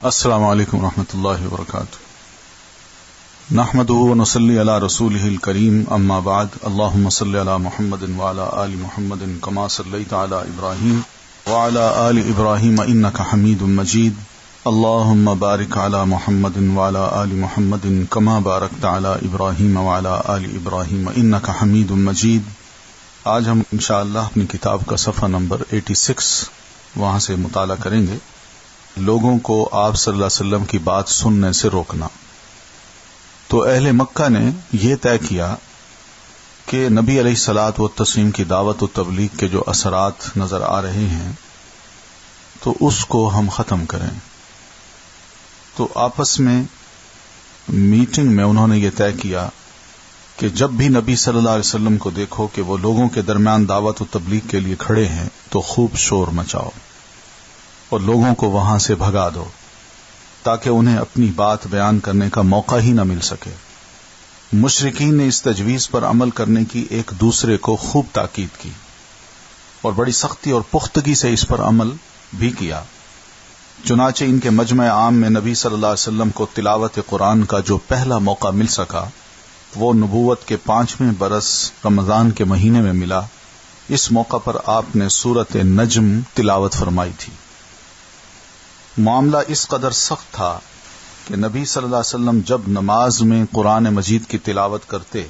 السلام علیکم ورحمۃ اللہ وبرکاتہ. نحمده ونصلي على رسوله الكريم اما بعد. اللهم صل على محمد وعلى آل محمد كما صليت على ابراهيم وعلى آل ابراهيم انك حميد مجيد. اللهم بارك على محمد وعلى آل محمد كما باركت على ابراهيم وعلى آل ابراهيم انك حميد مجيد. آج ہم انشاءاللہ اپنی کتاب کا صفحہ نمبر 86 وہاں سے مطالعہ کریں گے. لوگوں کو آپ صلی اللہ علیہ وسلم کی بات سننے سے روکنا. تو اہل مکہ نے یہ طے کیا کہ نبی علیہ الصلاۃ والتسلیم کی دعوت و تبلیغ کے جو اثرات نظر آ رہے ہیں تو اس کو ہم ختم کریں. تو آپس میں میٹنگ میں انہوں نے یہ طے کیا کہ جب بھی نبی صلی اللہ علیہ وسلم کو دیکھو کہ وہ لوگوں کے درمیان دعوت و تبلیغ کے لیے کھڑے ہیں تو خوب شور مچاؤ اور لوگوں کو وہاں سے بھگا دو تاکہ انہیں اپنی بات بیان کرنے کا موقع ہی نہ مل سکے. مشرکین نے اس تجویز پر عمل کرنے کی ایک دوسرے کو خوب تاکید کی اور بڑی سختی اور پختگی سے اس پر عمل بھی کیا. چنانچہ ان کے مجمع عام میں نبی صلی اللہ علیہ وسلم کو تلاوت قرآن کا جو پہلا موقع مل سکا وہ نبوت کے 5ویں برس رمضان کے مہینے میں ملا. اس موقع پر آپ نے سورۃ نجم تلاوت فرمائی تھی. معاملہ اس قدر سخت تھا کہ نبی صلی اللہ علیہ وسلم جب نماز میں قرآن مجید کی تلاوت کرتے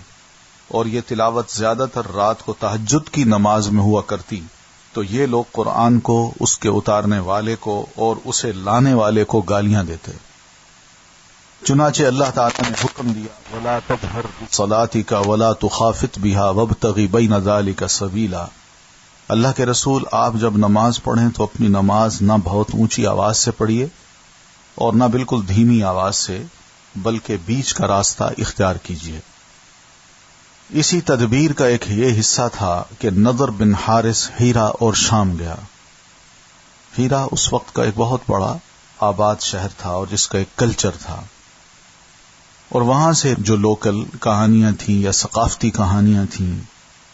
اور یہ تلاوت زیادہ تر رات کو تہجد کی نماز میں ہوا کرتی تو یہ لوگ قرآن کو، اس کے اتارنے والے کو اور اسے لانے والے کو گالیاں دیتے. چنانچہ اللہ تعالیٰ نے حکم دیا وَلَا تَجْهَرْ بِصَلَاتِكَ وَلَا تُخَافِتْ بِهَا وَابْتَغِ بَيْنَ ذَلِكَ سَبِيلًا. اللہ کے رسول آپ جب نماز پڑھیں تو اپنی نماز نہ بہت اونچی آواز سے پڑھیے اور نہ بالکل دھیمی آواز سے، بلکہ بیچ کا راستہ اختیار کیجیے. اسی تدبیر کا ایک یہ حصہ تھا کہ نضر بن حارث ہیرا اور شام گیا. ہیرا اس وقت کا ایک بہت بڑا آباد شہر تھا اور جس کا ایک کلچر تھا، اور وہاں سے جو لوکل کہانیاں تھیں یا ثقافتی کہانیاں تھیں،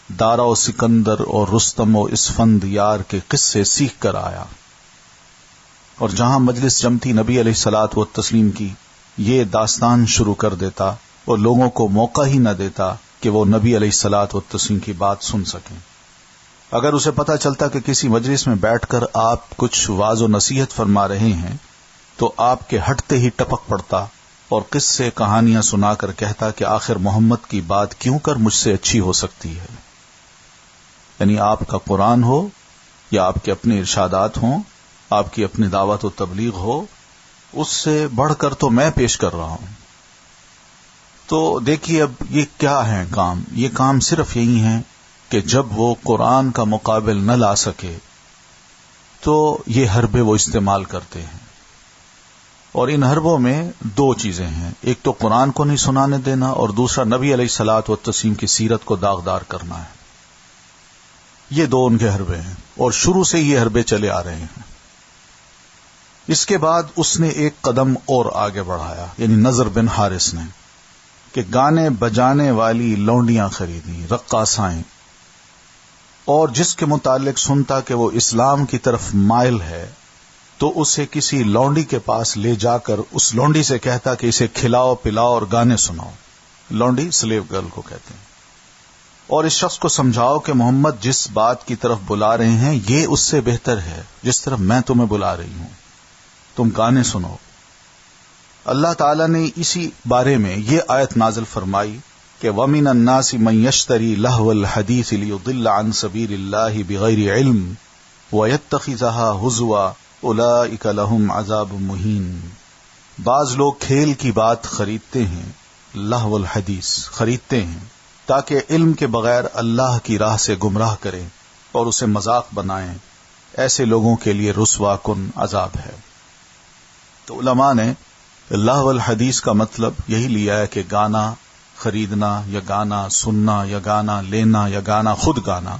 دارا و سکندر اور رستم و اسفند یار کے قصے سیکھ کر آیا. اور جہاں مجلس جمتی نبی علیہ الصلاۃ والتسلیم کی یہ داستان شروع کر دیتا اور لوگوں کو موقع ہی نہ دیتا کہ وہ نبی علیہ الصلاۃ والتسلیم کی بات سن سکیں. اگر اسے پتہ چلتا کہ کسی مجلس میں بیٹھ کر آپ کچھ واعظ و نصیحت فرما رہے ہیں تو آپ کے ہٹتے ہی ٹپک پڑتا اور قصے کہانیاں سنا کر کہتا کہ آخر محمد کی بات کیوں کر مجھ سے اچھی ہو سکتی ہے. یعنی آپ کا قرآن ہو یا آپ کے اپنے ارشادات ہوں، آپ کی اپنی دعوت و تبلیغ ہو، اس سے بڑھ کر تو میں پیش کر رہا ہوں. تو دیکھیے اب یہ کیا ہے کام، یہ کام صرف یہی ہے کہ جب وہ قرآن کا مقابل نہ لا سکے تو یہ حربے وہ استعمال کرتے ہیں. اور ان حربوں میں دو چیزیں ہیں، ایک تو قرآن کو نہیں سنانے دینا اور دوسرا نبی علیہ الصلاۃ والتسلیم کی سیرت کو داغدار کرنا ہے. یہ دو ان کے حربے ہیں اور شروع سے یہ حربے چلے آ رہے ہیں. اس کے بعد اس نے ایک قدم اور آگے بڑھایا، یعنی نضر بن حارث نے، کہ گانے بجانے والی لونڈیاں خریدی، رقاصائیں، اور جس کے متعلق سنتا کہ وہ اسلام کی طرف مائل ہے تو اسے کسی لونڈی کے پاس لے جا کر اس لونڈی سے کہتا کہ اسے کھلاؤ پلاؤ اور گانے سناؤ. لونڈی سلیو گرل کو کہتے ہیں. اور اس شخص کو سمجھاؤ کہ محمد جس بات کی طرف بلا رہے ہیں یہ اس سے بہتر ہے جس طرف میں تمہیں بلا رہی ہوں، تم گانے سنو. اللہ تعالیٰ نے اسی بارے میں یہ آیت نازل فرمائی کہ وَمِنَ النَّاسِ مَن يَشْتَرِي لَهْوَ الْحَدِيثِ لِيُضِلَّ عَن سَبِيلِ اللَّهِ بِغَيْرِ عِلْمٍ وَيَتَّخِذَهَا هُزُوًا أُولَئِكَ لَهُمْ عَذَابٌ مُهِينٌ. بعض لوگ کھیل کی بات خریدتے ہیں، لہو الحدیث خریدتے ہیں تاکہ علم کے بغیر اللہ کی راہ سے گمراہ کریں اور اسے مذاق بنائیں. ایسے لوگوں کے لیے رسوا کن عذاب ہے. تو علماء نے لہو الحدیث کا مطلب یہی لیا ہے کہ گانا خریدنا یا گانا سننا یا گانا لینا یا گانا خود گانا،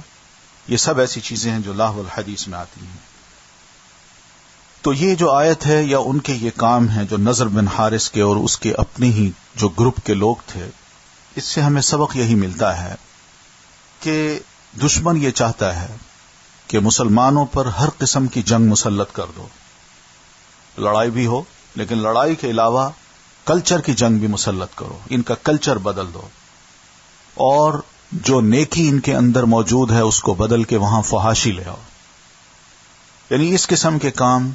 یہ سب ایسی چیزیں ہیں جو لہو الحدیث میں آتی ہیں. تو یہ جو آیت ہے یا ان کے یہ کام ہیں جو نضر بن حارث کے اور اس کے اپنے ہی جو گروپ کے لوگ تھے، اس سے ہمیں سبق یہی ملتا ہے کہ دشمن یہ چاہتا ہے کہ مسلمانوں پر ہر قسم کی جنگ مسلط کر دو، لڑائی بھی ہو لیکن لڑائی کے علاوہ کلچر کی جنگ بھی مسلط کرو، ان کا کلچر بدل دو، اور جو نیکی ان کے اندر موجود ہے اس کو بدل کے وہاں فحاشی لے آؤ۔ یعنی اس قسم کے کام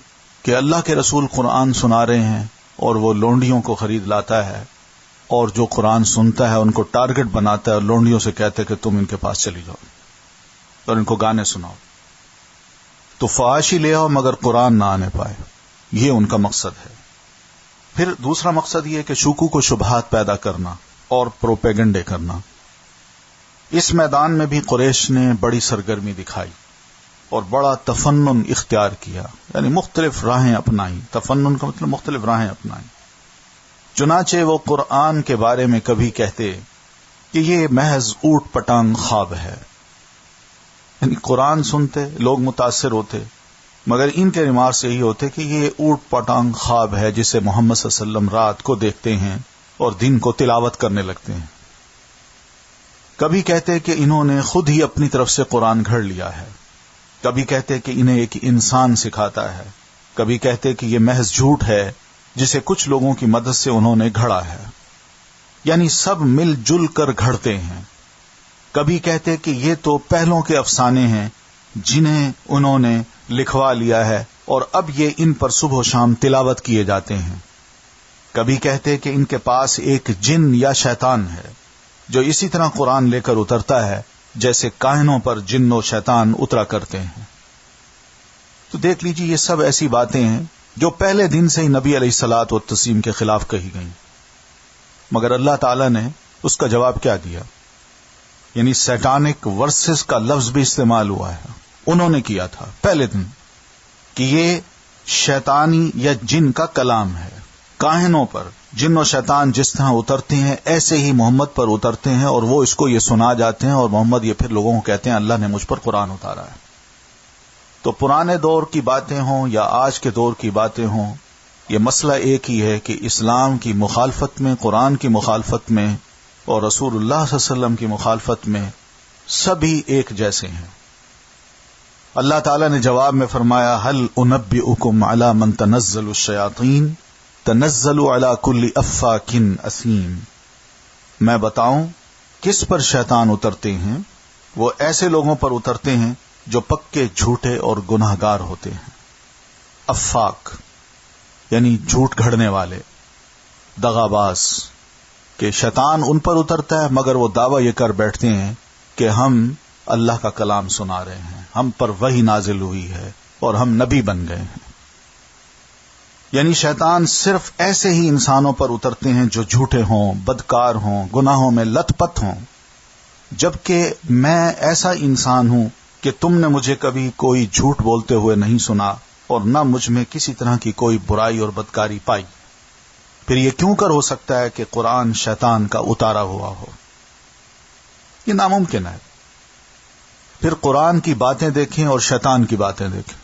کہ اللہ کے رسول قرآن سنا رہے ہیں اور وہ لونڈیوں کو خرید لاتا ہے، اور جو قرآن سنتا ہے ان کو ٹارگٹ بناتا ہے اور لونڈیوں سے کہتے کہ تم ان کے پاس چلی جاؤ اور ان کو گانے سناؤ، تو فحاشی لے آؤ مگر قرآن نہ آنے پائے، یہ ان کا مقصد ہے۔ پھر دوسرا مقصد یہ کہ شکوک و شبہات پیدا کرنا اور پروپیگنڈے کرنا۔ اس میدان میں بھی قریش نے بڑی سرگرمی دکھائی اور بڑا تفنن اختیار کیا، یعنی مختلف راہیں اپنائی۔ تفنن کا مطلب مختلف راہیں اپنائی۔ چنانچہ وہ قرآن کے بارے میں کبھی کہتے کہ یہ محض اوٹ پٹانگ خواب ہے، یعنی قرآن سنتے لوگ متاثر ہوتے، مگر ان کے ریمارکس یہی ہوتے کہ یہ اوٹ پٹانگ خواب ہے جسے محمد صلی اللہ علیہ وسلم رات کو دیکھتے ہیں اور دن کو تلاوت کرنے لگتے ہیں۔ کبھی کہتے کہ انہوں نے خود ہی اپنی طرف سے قرآن گھڑ لیا ہے، کبھی کہتے کہ انہیں ایک انسان سکھاتا ہے، کبھی کہتے کہ یہ محض جھوٹ ہے جسے کچھ لوگوں کی مدد سے انہوں نے گھڑا ہے، یعنی سب مل جل کر گھڑتے ہیں۔ کبھی کہتے کہ یہ تو پہلوں کے افسانے ہیں جنہیں انہوں نے لکھوا لیا ہے اور اب یہ ان پر صبح و شام تلاوت کیے جاتے ہیں۔ کبھی کہتے کہ ان کے پاس ایک جن یا شیطان ہے جو اسی طرح قرآن لے کر اترتا ہے جیسے کاہنوں پر جن و شیطان اترا کرتے ہیں۔ تو دیکھ لیجیے یہ سب ایسی باتیں ہیں جو پہلے دن سے ہی نبی علیہ الصلوۃ والتسلیم کے خلاف کہی گئیں، مگر اللہ تعالی نے اس کا جواب کیا دیا؟ یعنی سیٹانک ورسز کا لفظ بھی استعمال ہوا ہے، انہوں نے کیا تھا پہلے دن کہ یہ شیطانی یا جن کا کلام ہے، کاہنوں پر جن و شیطان جس طرح اترتے ہیں ایسے ہی محمد پر اترتے ہیں اور وہ اس کو یہ سنا جاتے ہیں، اور محمد یہ پھر لوگوں کو کہتے ہیں اللہ نے مجھ پر قرآن اتارا ہے۔ تو پرانے دور کی باتیں ہوں یا آج کے دور کی باتیں ہوں، یہ مسئلہ ایک ہی ہے کہ اسلام کی مخالفت میں، قرآن کی مخالفت میں اور رسول اللہ صلی اللہ علیہ وسلم کی مخالفت میں سبھی ایک جیسے ہیں۔ اللہ تعالیٰ نے جواب میں فرمایا هل انبئکم علی من تنزل الشیاطین تنزل علی کل افاک اثیم، میں بتاؤں کس پر شیطان اترتے ہیں؟ وہ ایسے لوگوں پر اترتے ہیں جو پکے جھوٹے اور گناہگار ہوتے ہیں۔ افاک یعنی جھوٹ گھڑنے والے، دغاباز، کہ شیطان ان پر اترتا ہے مگر وہ دعویٰ یہ کر بیٹھتے ہیں کہ ہم اللہ کا کلام سنا رہے ہیں، ہم پر وحی نازل ہوئی ہے اور ہم نبی بن گئے ہیں۔ یعنی شیطان صرف ایسے ہی انسانوں پر اترتے ہیں جو جھوٹے ہوں، بدکار ہوں، گناہوں میں لت پت ہوں، جبکہ میں ایسا انسان ہوں کہ تم نے مجھے کبھی کوئی جھوٹ بولتے ہوئے نہیں سنا اور نہ مجھ میں کسی طرح کی کوئی برائی اور بدکاری پائی۔ پھر یہ کیوں کر ہو سکتا ہے کہ قرآن شیطان کا اتارا ہوا ہو؟ یہ ناممکن ہے۔ پھر قرآن کی باتیں دیکھیں اور شیطان کی باتیں دیکھیں،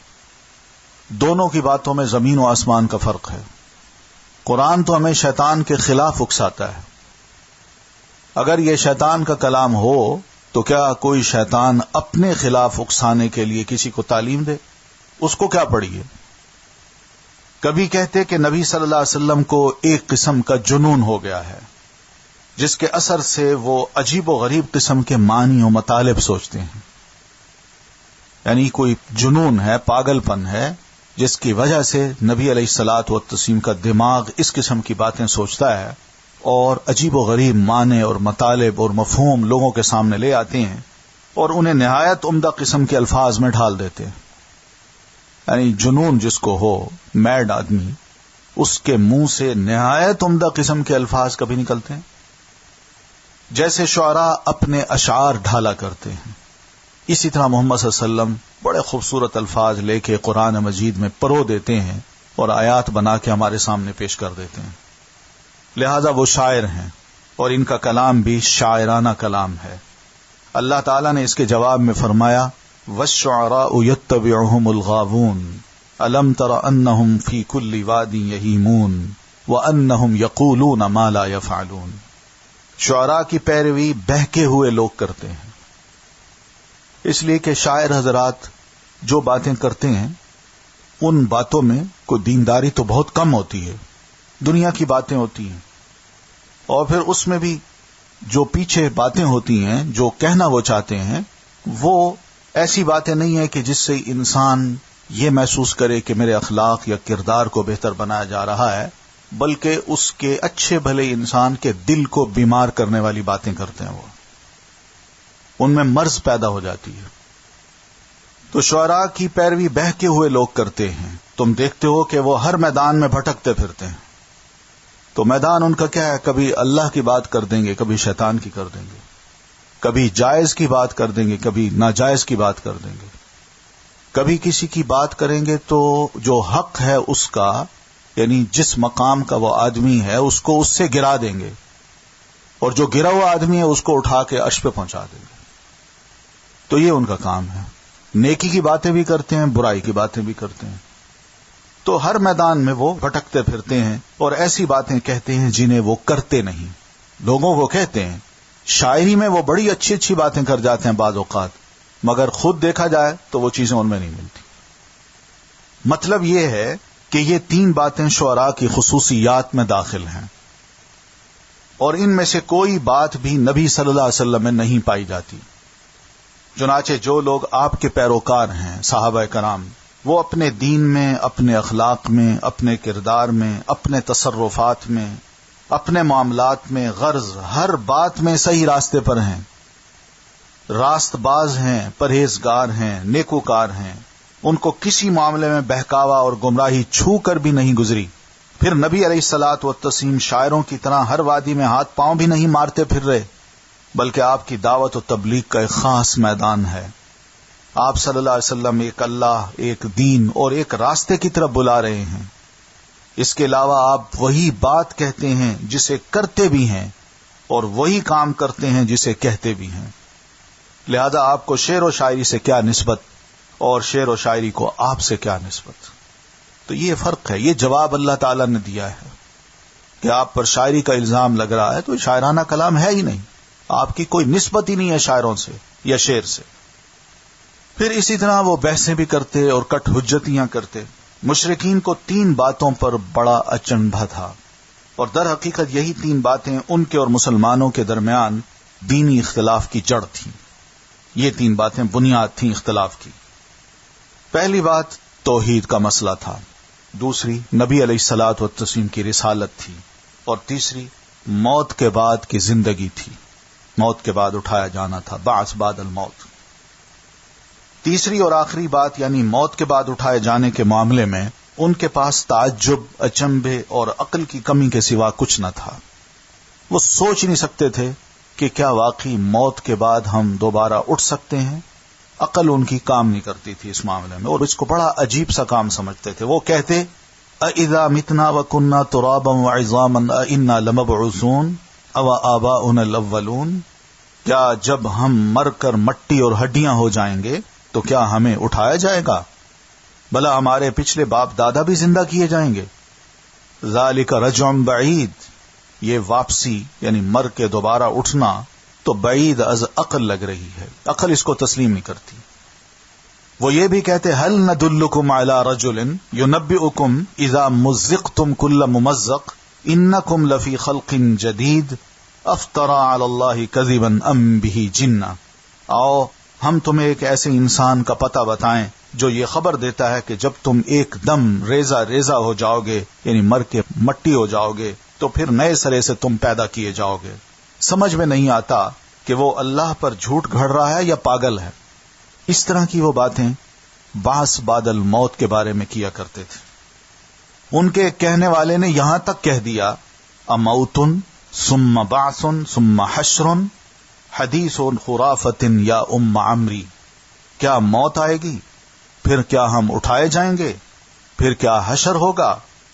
دونوں کی باتوں میں زمین و آسمان کا فرق ہے۔ قرآن تو ہمیں شیطان کے خلاف اکساتا ہے۔ اگر یہ شیطان کا کلام ہو تو کیا کوئی شیطان اپنے خلاف اکسانے کے لیے کسی کو تعلیم دے؟ اس کو کیا پڑی ہے؟ کبھی کہتے کہ نبی صلی اللہ علیہ وسلم کو ایک قسم کا جنون ہو گیا ہے جس کے اثر سے وہ عجیب و غریب قسم کے معنی و مطالب سوچتے ہیں، یعنی کوئی جنون ہے، پاگل پن ہے، جس کی وجہ سے نبی علیہ الصلوۃ والتسلیم کا دماغ اس قسم کی باتیں سوچتا ہے اور عجیب و غریب معنی اور مطالب اور مفہوم لوگوں کے سامنے لے آتے ہیں اور انہیں نہایت عمدہ قسم کے الفاظ میں ڈھال دیتے ہیں۔ یعنی جنون جس کو ہو، میڈ آدمی، اس کے منہ سے نہایت عمدہ قسم کے الفاظ کبھی نکلتے ہیں، جیسے شعراء اپنے اشعار ڈھالا کرتے ہیں، اسی طرح محمد صلی اللہ علیہ وسلم بڑے خوبصورت الفاظ لے کے قرآن مجید میں پرو دیتے ہیں اور آیات بنا کے ہمارے سامنے پیش کر دیتے ہیں۔ لہذا وہ شاعر ہیں اور ان کا کلام بھی شاعرانہ کلام ہے۔ اللہ تعالیٰ نے اس کے جواب میں فرمایا وَالشُّعَرَاءُ يَتَّبِعُهُمُ الْغَاوُونَ أَلَمْ تَرَ أَنَّهُمْ فِي كُلِّ وَادٍ يَهِيمُونَ وَأَنَّهُمْ يَقُولُونَ مَا لَا يَفْعَلُونَ۔ شعراء کی پیروی بہکے ہوئے لوگ کرتے ہیں، اس لیے کہ شاعر حضرات جو باتیں کرتے ہیں ان باتوں میں کوئی دینداری تو بہت کم ہوتی ہے، دنیا کی باتیں ہوتی ہیں، اور پھر اس میں بھی جو پیچھے باتیں ہوتی ہیں، جو کہنا وہ چاہتے ہیں، وہ ایسی باتیں نہیں ہیں کہ جس سے انسان یہ محسوس کرے کہ میرے اخلاق یا کردار کو بہتر بنایا جا رہا ہے، بلکہ اس کے اچھے بھلے انسان کے دل کو بیمار کرنے والی باتیں کرتے ہیں، وہ ان میں مرض پیدا ہو جاتی ہے۔ تو شعراء کی پیروی بہکے ہوئے لوگ کرتے ہیں۔ تم دیکھتے ہو کہ وہ ہر میدان میں بھٹکتے پھرتے ہیں۔ تو میدان ان کا کیا ہے؟ کبھی اللہ کی بات کر دیں گے، کبھی شیطان کی کر دیں گے، کبھی جائز کی بات کر دیں گے، کبھی ناجائز کی بات کر دیں گے، کبھی کسی کی بات کریں گے تو جو حق ہے اس کا، یعنی جس مقام کا وہ آدمی ہے، اس کو اس سے گرا دیں گے، اور جو گرا ہوا آدمی ہے اس کو اٹھا کے عرش پہ پہنچا دیں گے۔ تو یہ ان کا کام ہے۔ نیکی کی باتیں بھی کرتے ہیں، برائی کی باتیں بھی کرتے ہیں۔ تو ہر میدان میں وہ بھٹکتے پھرتے ہیں اور ایسی باتیں کہتے ہیں جنہیں وہ کرتے نہیں، لوگوں کو کہتے ہیں۔ شاعری میں وہ بڑی اچھی اچھی باتیں کر جاتے ہیں بعض اوقات، مگر خود دیکھا جائے تو وہ چیزیں ان میں نہیں ملتی۔ مطلب یہ ہے کہ یہ تین باتیں شعراء کی خصوصیات میں داخل ہیں، اور ان میں سے کوئی بات بھی نبی صلی اللہ علیہ وسلم میں نہیں پائی جاتی۔ چنانچہ جو لوگ آپ کے پیروکار ہیں، صحابہ کرام، وہ اپنے دین میں، اپنے اخلاق میں، اپنے کردار میں، اپنے تصرفات میں، اپنے معاملات میں، غرض ہر بات میں صحیح راستے پر ہیں، راست باز ہیں، پرہیزگار ہیں، نیکوکار ہیں، ان کو کسی معاملے میں بہکاوا اور گمراہی چھو کر بھی نہیں گزری۔ پھر نبی علیہ الصلاۃ والتسلیم شاعروں کی طرح ہر وادی میں ہاتھ پاؤں بھی نہیں مارتے پھر رہے، بلکہ آپ کی دعوت و تبلیغ کا ایک خاص میدان ہے۔ آپ صلی اللہ علیہ وسلم ایک اللہ، ایک دین اور ایک راستے کی طرف بلا رہے ہیں۔ اس کے علاوہ آپ وہی بات کہتے ہیں جسے کرتے بھی ہیں، اور وہی کام کرتے ہیں جسے کہتے بھی ہیں۔ لہذا آپ کو شعر و شاعری سے کیا نسبت، اور شعر و شاعری کو آپ سے کیا نسبت؟ تو یہ فرق ہے۔ یہ جواب اللہ تعالیٰ نے دیا ہے کہ آپ پر شاعری کا الزام لگ رہا ہے، تو شاعرانہ کلام ہے ہی نہیں، آپ کی کوئی نسبت ہی نہیں ہے شاعروں سے یا شعر سے۔ پھر اسی طرح وہ بحثیں بھی کرتے اور کٹ حجتیاں کرتے۔ مشرکین کو تین باتوں پر بڑا اچنبھا تھا، اور در حقیقت یہی تین باتیں ان کے اور مسلمانوں کے درمیان دینی اختلاف کی جڑ تھیں۔ یہ تین باتیں بنیاد تھیں اختلاف کی۔ پہلی بات توحید کا مسئلہ تھا، دوسری نبی علیہ الصلاۃ والتسلیم کی رسالت تھی، اور تیسری موت کے بعد کی زندگی تھی، موت کے بعد اٹھایا جانا تھا، بعث بعد الموت۔ تیسری اور آخری بات یعنی موت کے بعد اٹھائے جانے کے معاملے میں ان کے پاس تعجب، اچنبھے اور عقل کی کمی کے سوا کچھ نہ تھا۔ وہ سوچ نہیں سکتے تھے کہ کیا واقعی موت کے بعد ہم دوبارہ اٹھ سکتے ہیں۔ عقل ان کی کام نہیں کرتی تھی اس معاملے میں، اور اس کو بڑا عجیب سا کام سمجھتے تھے۔ وہ کہتے اَإِذَا مِتْنَا وَكُنَّا تُرَابًا وَعِظَامًا أَإِنَّا لَمَبْعُوثُونَ أَوْ آبَاؤُنَا الْأَوَّلُونَ، کیا جب ہم مر کر مٹی اور ہڈیاں ہو جائیں گے تو کیا ہمیں اٹھایا جائے گا؟ بھلا ہمارے پچھلے باپ دادا بھی زندہ کیے جائیں گے؟ ذَلِكَ رَجْعٌ بَعِيدٌ، یہ واپسی یعنی مر کے دوبارہ اٹھنا تو بعید از عقل لگ رہی ہے، عقل اس کو تسلیم نہیں کرتی۔ وہ یہ بھی کہتے هل ندلکم علی رجل ینبئکم اذا مزقتم کل ممزق انکم لفی خلق جدید افترى علی اللہ کذبا ام به جنہ، آؤ ہم تمہیں ایک ایسے انسان کا پتہ بتائیں جو یہ خبر دیتا ہے کہ جب تم ایک دم ریزہ ریزہ ہو جاؤ گے، یعنی مر کے مٹی ہو جاؤ گے، تو پھر نئے سرے سے تم پیدا کیے جاؤ گے۔ سمجھ میں نہیں آتا کہ وہ اللہ پر جھوٹ گھڑ رہا ہے یا پاگل ہے۔ اس طرح کی وہ باتیں بعث بعد الموت کے بارے میں کیا کرتے تھے۔ ان کے کہنے والے نے یہاں تک کہہ دیا اموتن ثم بعث ثم حشر حدیث خرافت یا ام عمری، کیا موت آئے گی، پھر کیا ہم اٹھائے جائیں گے، پھر کیا حشر ہوگا؟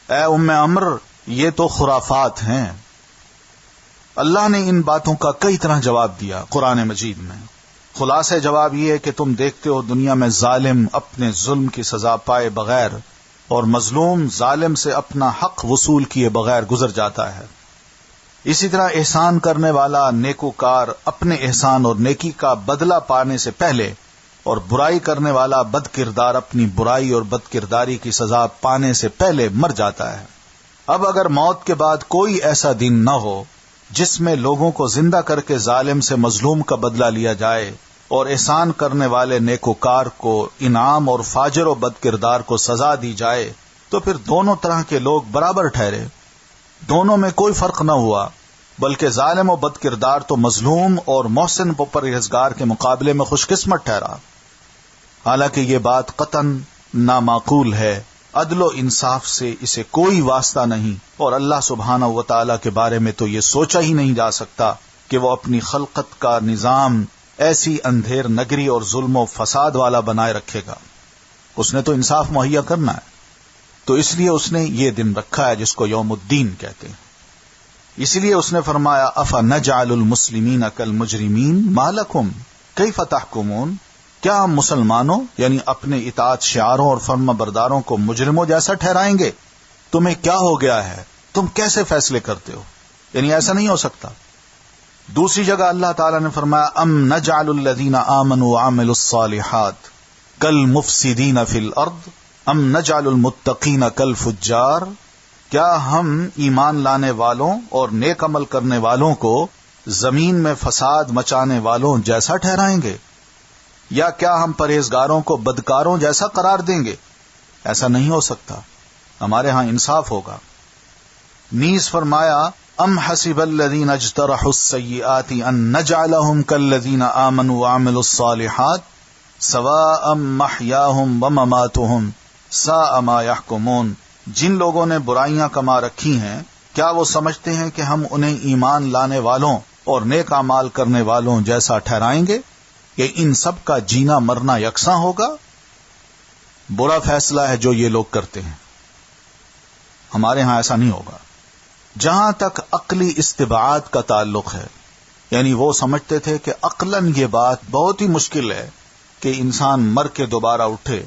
اے ام عمر، یہ تو خرافات ہیں۔ اللہ نے ان باتوں کا کئی طرح جواب دیا قرآن مجید میں۔ خلاصہ جواب یہ ہے کہ تم دیکھتے ہو دنیا میں ظالم اپنے ظلم کی سزا پائے بغیر اور مظلوم ظالم سے اپنا حق وصول کیے بغیر گزر جاتا ہے۔ اسی طرح احسان کرنے والا نیکوکار اپنے احسان اور نیکی کا بدلہ پانے سے پہلے، اور برائی کرنے والا بد کردار اپنی برائی اور بد کرداری کی سزا پانے سے پہلے مر جاتا ہے۔ اب اگر موت کے بعد کوئی ایسا دن نہ ہو جس میں لوگوں کو زندہ کر کے ظالم سے مظلوم کا بدلہ لیا جائے اور احسان کرنے والے نیکوکار کو انعام اور فاجر و بد کردار کو سزا دی جائے، تو پھر دونوں طرح کے لوگ برابر ٹھہرے، دونوں میں کوئی فرق نہ ہوا، بلکہ ظالم و بد کردار تو مظلوم اور محسن و پرہیزگار کے مقابلے میں خوش قسمت ٹھہرا۔ حالانکہ یہ بات قطعاً نامعقول ہے، عدل و انصاف سے اسے کوئی واسطہ نہیں، اور اللہ سبحانہ و تعالی کے بارے میں تو یہ سوچا ہی نہیں جا سکتا کہ وہ اپنی خلقت کا نظام ایسی اندھیر نگری اور ظلم و فساد والا بنائے رکھے گا۔ اس نے تو انصاف مہیا کرنا ہے، تو اس لیے اس نے یہ دن رکھا ہے جس کو یوم الدین کہتے ہیں۔ اس لیے اس نے فرمایا افنجعل المسلمین کالمجرمین ما لکم کیف تحکمون، کیا ہم مسلمانوں یعنی اپنے اطاعت شعاروں اور فرما برداروں کو مجرموں جیسا ٹھہرائیں گے؟ تمہیں کیا ہو گیا ہے؟ تم کیسے فیصلے کرتے ہو؟ یعنی ایسا نہیں ہو سکتا۔ دوسری جگہ اللہ تعالیٰ نے فرمایا ام نجعل الذین آمنوا وعملوا الصالحات کالمفسدین فی الارض ام نجعل المتقین کالفجار، کیا ہم ایمان لانے والوں اور نیک عمل کرنے والوں کو زمین میں فساد مچانے والوں جیسا ٹھہرائیں گے، یا کیا ہم پرہیزگاروں کو بدکاروں جیسا قرار دیں گے؟ ایسا نہیں ہو سکتا، ہمارے ہاں انصاف ہوگا۔ نیز فرمایا ام حسب الذین اجترحوا السیئات ان نجعلهم کالذین آمنوا وعملوا الصالحات سواء محیاهم ومماتهم ساء ما یحکمون، جن لوگوں نے برائیاں کما رکھی ہیں کیا وہ سمجھتے ہیں کہ ہم انہیں ایمان لانے والوں اور نیک اعمال کرنے والوں جیسا ٹھہرائیں گے کہ ان سب کا جینا مرنا یکساں ہوگا؟ برا فیصلہ ہے جو یہ لوگ کرتے ہیں، ہمارے ہاں ایسا نہیں ہوگا۔ جہاں تک عقلی استبعاد کا تعلق ہے، یعنی وہ سمجھتے تھے کہ عقلاً یہ بات بہت ہی مشکل ہے کہ انسان مر کے دوبارہ اٹھے،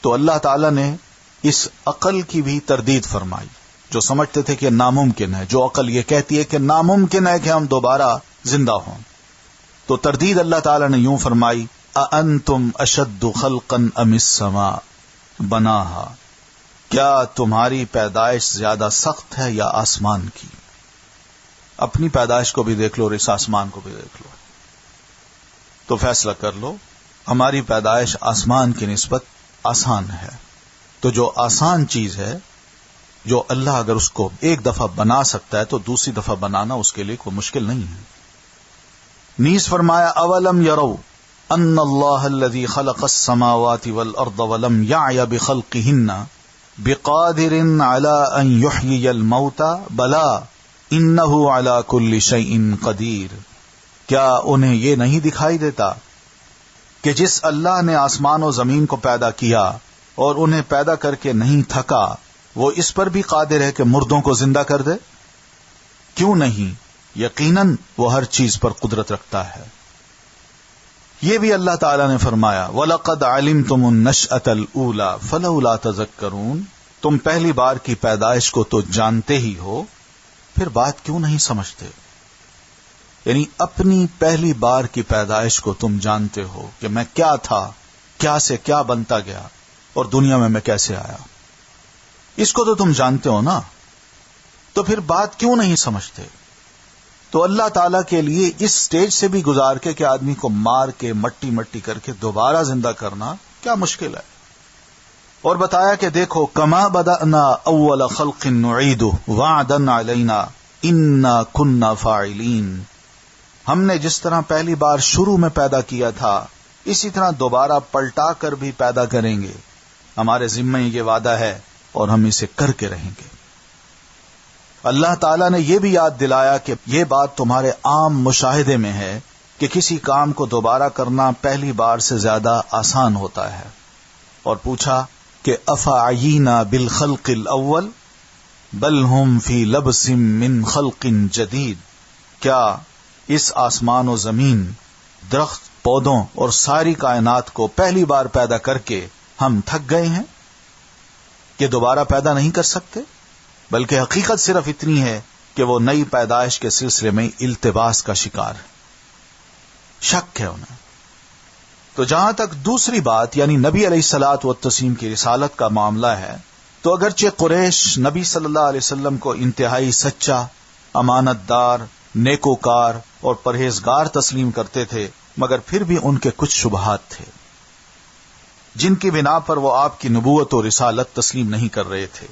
تو اللہ تعالی نے اس عقل کی بھی تردید فرمائی۔ جو سمجھتے تھے کہ ناممکن ہے، جو عقل یہ کہتی ہے کہ ناممکن ہے کہ ہم دوبارہ زندہ ہوں، تو تردید اللہ تعالی نے یوں فرمائی اَأَنْتُمْ أَشَدُّ خَلْقًا أَمِ السَّمَاءُ بَنَاهَا، کیا تمہاری پیدائش زیادہ سخت ہے یا آسمان کی؟ اپنی پیدائش کو بھی دیکھ لو اور اس آسمان کو بھی دیکھ لو، تو فیصلہ کر لو۔ ہماری پیدائش آسمان کی نسبت آسان ہے، تو جو آسان چیز ہے، جو اللہ اگر اس کو ایک دفعہ بنا سکتا ہے تو دوسری دفعہ بنانا اس کے لیے کوئی مشکل نہیں ہے۔ نیز فرمایا اولم یروا ان اللہ الذی خلق السماوات والارض ولم یعی بخلقہن بقادر علی ان یحیی الموتى بلا انہ علی کل شیء قدیر، کیا انہیں یہ نہیں دکھائی دیتا کہ جس اللہ نے آسمان و زمین کو پیدا کیا اور انہیں پیدا کر کے نہیں تھکا، وہ اس پر بھی قادر ہے کہ مردوں کو زندہ کر دے؟ کیوں نہیں، یقیناً وہ ہر چیز پر قدرت رکھتا ہے۔ یہ بھی اللہ تعالی نے فرمایا وَلَقَدْ عَلِمْتُمُ النَّشْأَةَ الْأُولَى فَلَوْلَا تَذَكَّرُونَ، تم پہلی بار کی پیدائش کو تو جانتے ہی ہو، پھر بات کیوں نہیں سمجھتے؟ یعنی اپنی پہلی بار کی پیدائش کو تم جانتے ہو کہ میں کیا تھا، کیا سے کیا بنتا گیا اور دنیا میں کیسے آیا، اس کو تو تم جانتے ہو نا، تو پھر بات کیوں نہیں سمجھتے؟ تو اللہ تعالیٰ کے لیے اس سٹیج سے بھی گزار کے کہ آدمی کو مار کے مٹی مٹی کر کے دوبارہ زندہ کرنا کیا مشکل ہے۔ اور بتایا کہ دیکھو کما بدأنا اول خلق نعیدہ وعدا علینا انا کنا فاعلین، ہم نے جس طرح پہلی بار شروع میں پیدا کیا تھا اسی طرح دوبارہ پلٹا کر بھی پیدا کریں گے، ہمارے ذمہ یہ وعدہ ہے اور ہم اسے کر کے رہیں گے۔ اللہ تعالیٰ نے یہ بھی یاد دلایا کہ یہ بات تمہارے عام مشاہدے میں ہے کہ کسی کام کو دوبارہ کرنا پہلی بار سے زیادہ آسان ہوتا ہے، اور پوچھا کہ افعینا بالخلق الاول بل ہم فی لبس من خلق جدید، کیا اس آسمان و زمین، درخت، پودوں اور ساری کائنات کو پہلی بار پیدا کر کے ہم تھک گئے ہیں کہ دوبارہ پیدا نہیں کر سکتے؟ بلکہ حقیقت صرف اتنی ہے کہ وہ نئی پیدائش کے سلسلے میں التباس کا شکار ہے، شک ہے انہیں۔ تو جہاں تک دوسری بات یعنی نبی علیہ الصلوۃ والتسلیم کی رسالت کا معاملہ ہے، تو اگرچہ قریش نبی صلی اللہ علیہ وسلم کو انتہائی سچا، امانت دار، نیکوکار اور پرہیزگار تسلیم کرتے تھے، مگر پھر بھی ان کے کچھ شبہات تھے جن کی بنا پر وہ آپ کی نبوت و رسالت تسلیم نہیں کر رہے تھے۔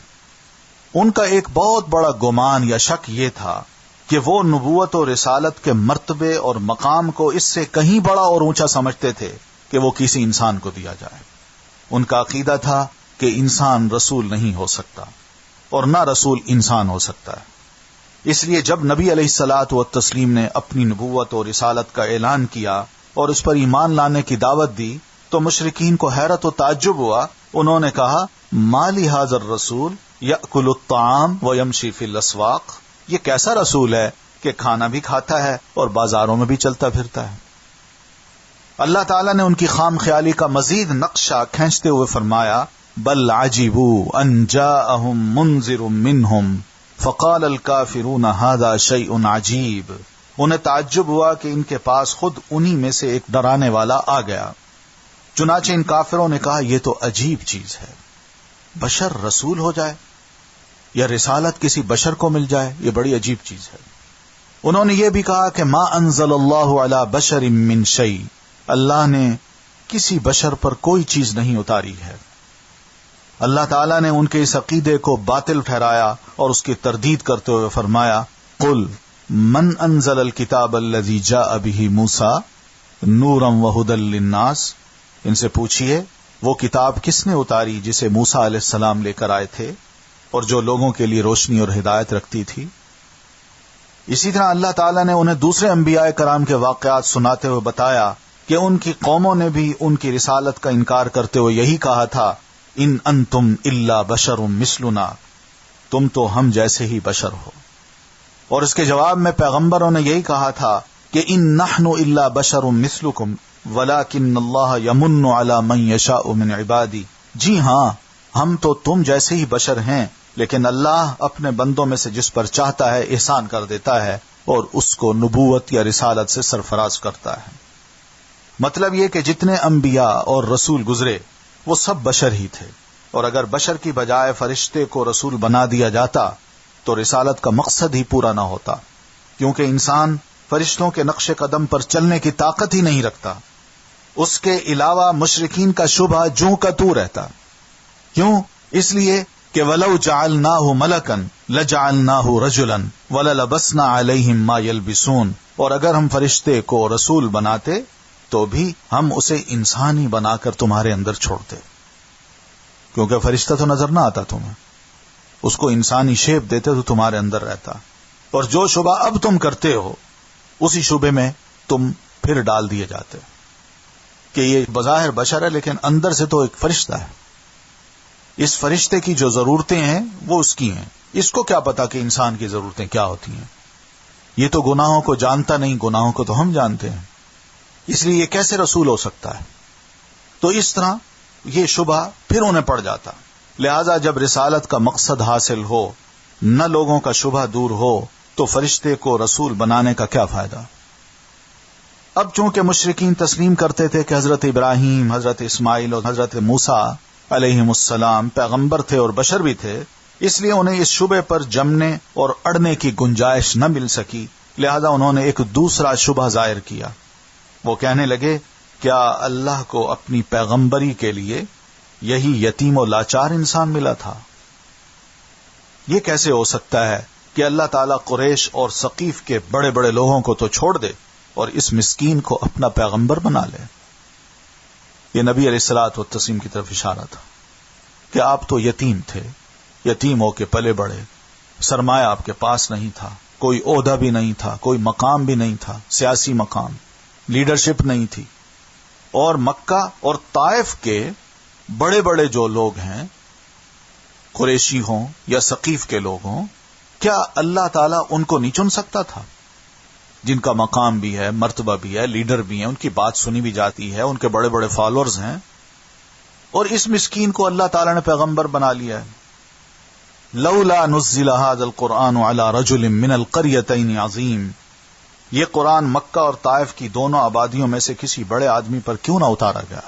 ان کا ایک بہت بڑا گمان یا شک یہ تھا کہ وہ نبوت و رسالت کے مرتبے اور مقام کو اس سے کہیں بڑا اور اونچا سمجھتے تھے کہ وہ کسی انسان کو دیا جائے۔ ان کا عقیدہ تھا کہ انسان رسول نہیں ہو سکتا اور نہ رسول انسان ہو سکتا ہے۔ اس لیے جب نبی علیہ الصلاۃ والتسلیم نے اپنی نبوت اور رسالت کا اعلان کیا اور اس پر ایمان لانے کی دعوت دی تو مشرکین کو حیرت و تعجب ہوا۔ انہوں نے کہا، ما لہذا الرسول یأکل الطعام ویمشی فی الاسواق، یہ کیسا رسول ہے کہ کھانا بھی کھاتا ہے اور بازاروں میں بھی چلتا پھرتا ہے۔ اللہ تعالیٰ نے ان کی خام خیالی کا مزید نقشہ کھینچتے ہوئے فرمایا، بل عجبوا ان جاءہم منذر منہم فقال الکافرون ھذا شیء عجیب، انہیں تعجب ہوا کہ ان کے پاس خود انہی میں سے ایک ڈرانے والا آ گیا۔ چنانچہ ان کافروں نے کہا، یہ تو عجیب چیز ہے، بشر رسول ہو جائے یا رسالت کسی بشر کو مل جائے، یہ بڑی عجیب چیز ہے۔ انہوں نے یہ بھی کہا کہ ما انزل اللہ علی بشر من شیء، اللہ نے کسی بشر پر کوئی چیز نہیں اتاری ہے۔ اللہ تعالیٰ نے ان کے اس عقیدے کو باطل ٹھہرایا اور اس کی تردید کرتے ہوئے فرمایا، قل من انزل الکتاب الذی جاء به موسیٰ نورا وہدی للناس، ان سے پوچھیے وہ کتاب کس نے اتاری جسے موسیٰ علیہ السلام لے کر آئے تھے اور جو لوگوں کے لیے روشنی اور ہدایت رکھتی تھی۔ اسی طرح اللہ تعالیٰ نے انہیں دوسرے انبیاء کرام کے واقعات سناتے ہوئے بتایا کہ ان کی قوموں نے بھی ان کی رسالت کا انکار کرتے ہوئے یہی کہا تھا، ان انتم الا بشر مثلنا، تم تو ہم جیسے ہی بشر ہو۔ اور اس کے جواب میں پیغمبروں نے یہی کہا تھا کہ ان نحن الا بشر مثلکم ولکن اللہ یمن علی من یشاء من عبادی، جی ہاں ہم تو تم جیسے ہی بشر ہیں، لیکن اللہ اپنے بندوں میں سے جس پر چاہتا ہے احسان کر دیتا ہے اور اس کو نبوت یا رسالت سے سرفراز کرتا ہے۔ مطلب یہ کہ جتنے انبیاء اور رسول گزرے وہ سب بشر ہی تھے، اور اگر بشر کی بجائے فرشتے کو رسول بنا دیا جاتا تو رسالت کا مقصد ہی پورا نہ ہوتا، کیونکہ انسان فرشتوں کے نقش قدم پر چلنے کی طاقت ہی نہیں رکھتا۔ اس کے علاوہ مشرکین کا شبہ جوں کا تو رہتا۔ کیوں؟ اس لیے کہ وَلَوْ جَعَلْنَاهُ مَلَكًا لَجَعَلْنَاهُ رَجُلًا وَلَلَبَسْنَا عَلَيْهِمْ مَا يَلْبِسُونَ، اور اگر ہم فرشتے کو رسول بناتے تو بھی ہم اسے انسانی بنا کر تمہارے اندر چھوڑتے، کیونکہ فرشتہ تو نظر نہ آتا تمہیں، اس کو انسانی شیپ دیتے تو تمہارے اندر رہتا۔ اور جو شبہ اب تم کرتے ہو اسی شبے میں تم پھر ڈال دیے جاتے کہ یہ بظاہر بشر ہے لیکن اندر سے تو ایک فرشتہ ہے۔ اس فرشتے کی جو ضرورتیں ہیں وہ اس کی ہیں، اس کو کیا پتا کہ انسان کی ضرورتیں کیا ہوتی ہیں؟ یہ تو گناہوں کو جانتا نہیں، گناہوں کو تو ہم جانتے ہیں، اس لیے یہ کیسے رسول ہو سکتا ہے؟ تو اس طرح یہ شبہ پھر انہیں پڑ جاتا۔ لہذا جب رسالت کا مقصد حاصل ہو، نہ لوگوں کا شبہ دور ہو، تو فرشتے کو رسول بنانے کا کیا فائدہ؟ اب چونکہ مشرکین تسلیم کرتے تھے کہ حضرت ابراہیم، حضرت اسماعیل اور حضرت موسیٰ علیہم السلام پیغمبر تھے اور بشر بھی تھے، اس لیے انہیں اس شبے پر جمنے اور اڑنے کی گنجائش نہ مل سکی، لہذا انہوں نے ایک دوسرا شبہ ظاہر کیا۔ وہ کہنے لگے، کیا اللہ کو اپنی پیغمبری کے لیے یہی یتیم و لاچار انسان ملا تھا؟ یہ کیسے ہو سکتا ہے کہ اللہ تعالیٰ قریش اور ثقیف کے بڑے بڑے لوگوں کو تو چھوڑ دے اور اس مسکین کو اپنا پیغمبر بنا لے؟ یہ نبی علیہ الصلوۃ والتسلیم کی طرف اشارہ تھا کہ آپ تو یتیم تھے، یتیم ہو کے پلے بڑے، سرمایہ آپ کے پاس نہیں تھا، کوئی عہدہ بھی نہیں تھا، کوئی مقام بھی نہیں تھا، سیاسی مقام، لیڈرشپ نہیں تھی، اور مکہ اور طائف کے بڑے بڑے جو لوگ ہیں، قریشی ہوں یا ثقیف کے لوگ ہوں، کیا اللہ تعالیٰ ان کو نہیں چن سکتا تھا؟ جن کا مقام بھی ہے، مرتبہ بھی ہے، لیڈر بھی ہیں، ان کی بات سنی بھی جاتی ہے، ان کے بڑے بڑے فالوورز ہیں، اور اس مسکین کو اللہ تعالیٰ نے پیغمبر بنا لیا ہے۔ لولا نزل هذا القرآن على رجل من القريتين عظیم، یہ قرآن مکہ اور طائف کی دونوں آبادیوں میں سے کسی بڑے آدمی پر کیوں نہ اتارا گیا؟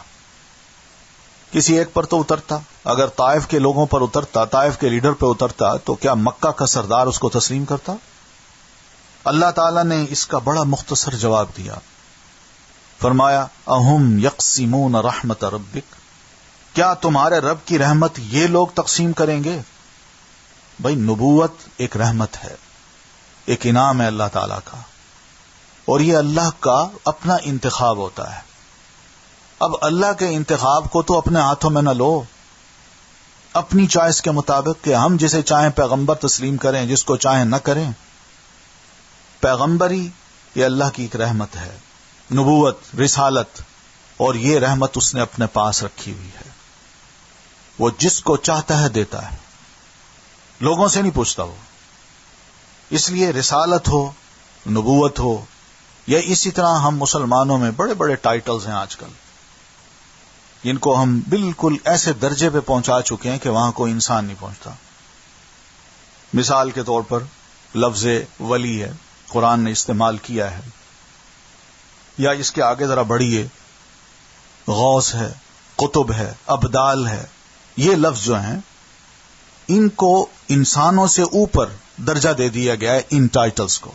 کسی ایک پر تو اترتا. اگر طائف کے لوگوں پر اترتا، طائف کے لیڈر پہ اترتا، تو کیا مکہ کا سردار اس کو تسلیم کرتا؟ اللہ تعالیٰ نے اس کا بڑا مختصر جواب دیا. فرمایا اہم یقسمون رحمت ربک، کیا تمہارے رب کی رحمت یہ لوگ تقسیم کریں گے؟ بھائی نبوت ایک رحمت ہے، ایک انعام ہے اللہ تعالیٰ کا، اور یہ اللہ کا اپنا انتخاب ہوتا ہے. اب اللہ کے انتخاب کو تو اپنے ہاتھوں میں نہ لو، اپنی چوائس کے مطابق کہ ہم جسے چاہیں پیغمبر تسلیم کریں، جس کو چاہیں نہ کریں. پیغمبری یہ اللہ کی ایک رحمت ہے، نبوت، رسالت، اور یہ رحمت اس نے اپنے پاس رکھی ہوئی ہے. وہ جس کو چاہتا ہے دیتا ہے، لوگوں سے نہیں پوچھتا وہ. اس لیے رسالت ہو، نبوت ہو، یا اسی طرح ہم مسلمانوں میں بڑے بڑے ٹائٹلز ہیں آج کل، جن کو ہم بالکل ایسے درجے پہ پہنچا چکے ہیں کہ وہاں کوئی انسان نہیں پہنچتا. مثال کے طور پر لفظ ولی ہے، قرآن نے استعمال کیا ہے، یا اس کے آگے ذرا بڑھیے، غوث ہے، قطب ہے، ابدال ہے. یہ لفظ جو ہیں ان کو انسانوں سے اوپر درجہ دے دیا گیا ہے ان ٹائٹلز کو،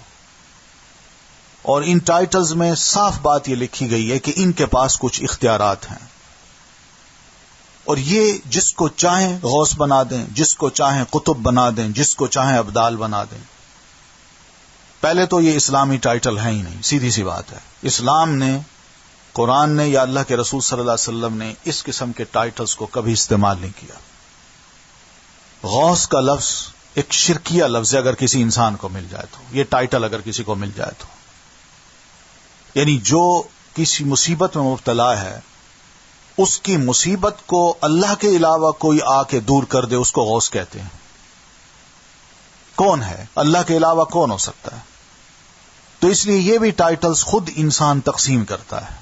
اور ان ٹائٹلز میں صاف بات یہ لکھی گئی ہے کہ ان کے پاس کچھ اختیارات ہیں، اور یہ جس کو چاہیں غوث بنا دیں، جس کو چاہیں قطب بنا دیں، جس کو چاہیں ابدال بنا دیں. پہلے تو یہ اسلامی ٹائٹل ہے ہی نہیں، سیدھی سی بات ہے. اسلام نے، قرآن نے یا اللہ کے رسول صلی اللہ علیہ وسلم نے اس قسم کے ٹائٹلز کو کبھی استعمال نہیں کیا. غوث کا لفظ ایک شرکیہ لفظ ہے اگر کسی انسان کو مل جائے تو، یہ ٹائٹل اگر کسی کو مل جائے تو، یعنی جو کسی مصیبت میں مبتلا ہے اس کی مصیبت کو اللہ کے علاوہ کوئی آ کے دور کر دے، اس کو غوث کہتے ہیں. کون ہے اللہ کے علاوہ؟ کون ہو سکتا ہے؟ تو اس لیے یہ بھی ٹائٹلز خود انسان تقسیم کرتا ہے.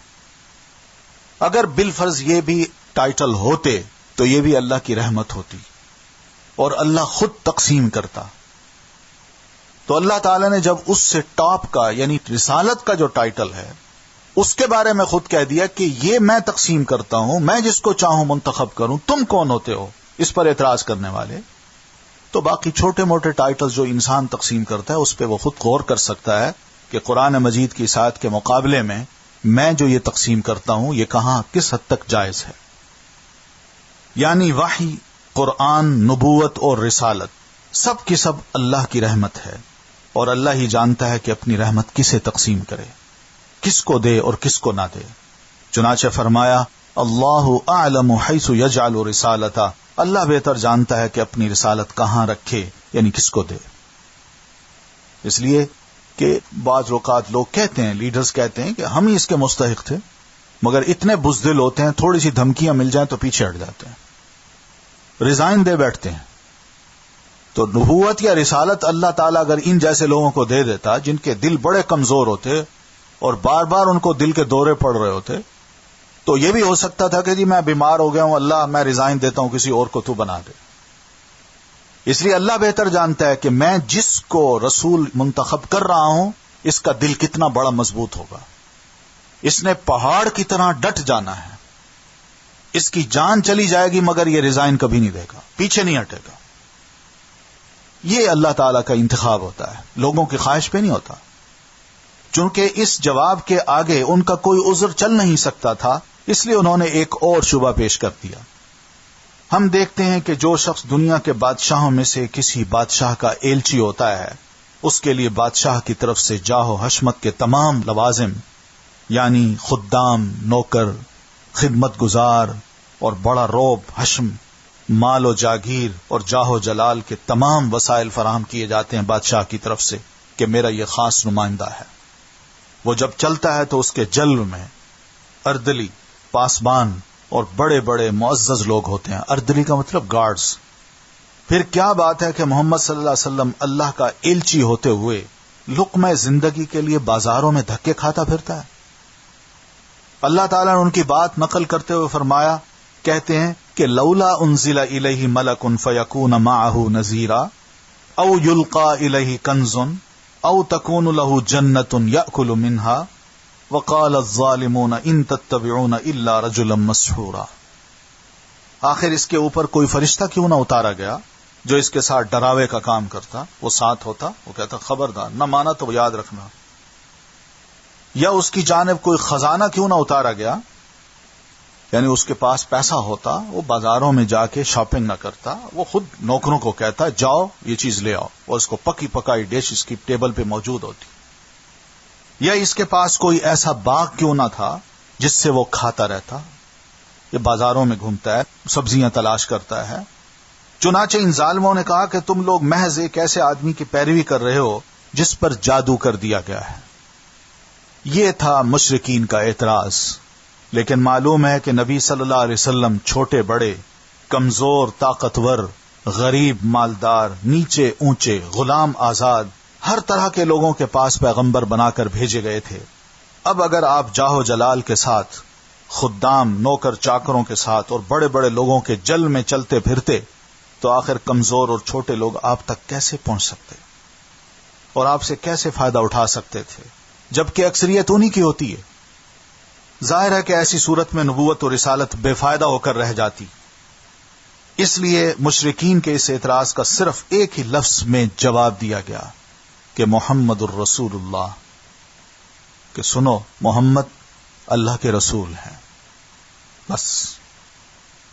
اگر بالفرض یہ بھی ٹائٹل ہوتے تو یہ بھی اللہ کی رحمت ہوتی اور اللہ خود تقسیم کرتا. تو اللہ تعالی نے جب اس سے ٹاپ کا یعنی رسالت کا جو ٹائٹل ہے اس کے بارے میں خود کہہ دیا کہ یہ میں تقسیم کرتا ہوں، میں جس کو چاہوں منتخب کروں، تم کون ہوتے ہو اس پر اعتراض کرنے والے؟ تو باقی چھوٹے موٹے ٹائٹلز جو انسان تقسیم کرتا ہے اس پہ وہ خود غور کر سکتا ہے کہ قرآن مجید کی اشاعت کے مقابلے میں جو یہ تقسیم کرتا ہوں یہ کہاں کس حد تک جائز ہے. یعنی وحی، قرآن، نبوت اور رسالت سب کی سب اللہ کی رحمت ہے، اور اللہ ہی جانتا ہے کہ اپنی رحمت کسے تقسیم کرے، کس کو دے اور کس کو نہ دے. چنانچہ فرمایا اللہ اعلم حیث یجعل رسالتہ، اللہ بہتر جانتا ہے کہ اپنی رسالت کہاں رکھے، یعنی کس کو دے. اس لیے کہ بعض اوقات لوگ کہتے ہیں، لیڈرز کہتے ہیں کہ ہم ہی اس کے مستحق تھے، مگر اتنے بزدل ہوتے ہیں تھوڑی سی دھمکیاں مل جائیں تو پیچھے ہٹ جاتے ہیں، ریزائن دے بیٹھتے ہیں. تو نبوت یا رسالت اللہ تعالیٰ اگر ان جیسے لوگوں کو دے دیتا جن کے دل بڑے کمزور ہوتے اور بار بار ان کو دل کے دورے پڑ رہے ہوتے، تو یہ بھی ہو سکتا تھا کہ جی میں بیمار ہو گیا ہوں، اللہ میں ریزائن دیتا ہوں، کسی اور کو تو بنا دے. اس لیے اللہ بہتر جانتا ہے کہ میں جس کو رسول منتخب کر رہا ہوں اس کا دل کتنا بڑا مضبوط ہوگا. اس نے پہاڑ کی طرح ڈٹ جانا ہے، اس کی جان چلی جائے گی مگر یہ ریزائن کبھی نہیں دے گا، پیچھے نہیں ہٹے گا. یہ اللہ تعالیٰ کا انتخاب ہوتا ہے، لوگوں کی خواہش پہ نہیں ہوتا. چونکہ اس جواب کے آگے ان کا کوئی عذر چل نہیں سکتا تھا، اس لیے انہوں نے ایک اور شبہ پیش کر دیا. ہم دیکھتے ہیں کہ جو شخص دنیا کے بادشاہوں میں سے کسی بادشاہ کا ایلچی ہوتا ہے اس کے لیے بادشاہ کی طرف سے جاہ و حشمت کے تمام لوازم یعنی خدام، نوکر، خدمت گزار اور بڑا روب، حشم، مال و جاگیر اور جاہ و جلال کے تمام وسائل فراہم کیے جاتے ہیں بادشاہ کی طرف سے کہ میرا یہ خاص نمائندہ ہے. وہ جب چلتا ہے تو اس کے جلو میں اردلی، پاسبان اور بڑے بڑے معزز لوگ ہوتے ہیں. اردلی کا مطلب گارڈز. پھر کیا بات ہے کہ محمد صلی اللہ علیہ وسلم اللہ کا ایلچی ہوتے ہوئے لقمہ زندگی کے لیے بازاروں میں دھکے کھاتا پھرتا ہے. اللہ تعالیٰ نے ان کی بات نقل کرتے ہوئے فرمایا، کہتے ہیں کہ لولا انزل الیہ ملک فیکون معہ نذیرا او یلقا الیہ کنز او تکون له جنت یأکل منها وقال الظالمون ان تتبعون الا رجلا مسحورا. آخر اس کے اوپر کوئی فرشتہ کیوں نہ اتارا گیا جو اس کے ساتھ ڈراوے کا کام کرتا، وہ ساتھ ہوتا، وہ کہتا خبردار، نہ مانا تو یاد رکھنا. یا اس کی جانب کوئی خزانہ کیوں نہ اتارا گیا، یعنی اس کے پاس پیسہ ہوتا، وہ بازاروں میں جا کے شاپنگ نہ کرتا، وہ خود نوکروں کو کہتا جاؤ یہ چیز لے آؤ، اور اس کو پکی پکائی ڈش اس کی ٹیبل پہ موجود ہوتی. یا اس کے پاس کوئی ایسا باغ کیوں نہ تھا جس سے وہ کھاتا رہتا. یہ بازاروں میں گھومتا ہے، سبزیاں تلاش کرتا ہے. چنانچہ ان ظالموں نے کہا کہ تم لوگ محض ایک ایسے آدمی کی پیروی کر رہے ہو جس پر جادو کر دیا گیا ہے. یہ تھا مشرکین کا اعتراض. لیکن معلوم ہے کہ نبی صلی اللہ علیہ وسلم چھوٹے بڑے، کمزور طاقتور، غریب مالدار، نیچے اونچے، غلام آزاد، ہر طرح کے لوگوں کے پاس پیغمبر بنا کر بھیجے گئے تھے. اب اگر آپ جاہو جلال کے ساتھ، خدام نوکر چاکروں کے ساتھ اور بڑے بڑے لوگوں کے جل میں چلتے پھرتے تو آخر کمزور اور چھوٹے لوگ آپ تک کیسے پہنچ سکتے اور آپ سے کیسے فائدہ اٹھا سکتے تھے، جبکہ اکثریت انہی کی ہوتی ہے. ظاہر ہے کہ ایسی صورت میں نبوت اور رسالت بے فائدہ ہو کر رہ جاتی. اس لیے مشرکین کے اس اعتراض کا صرف ایک ہی لفظ میں جواب دیا گیا کہ محمد الرسول اللہ، کہ سنو محمد اللہ کے رسول ہیں. بس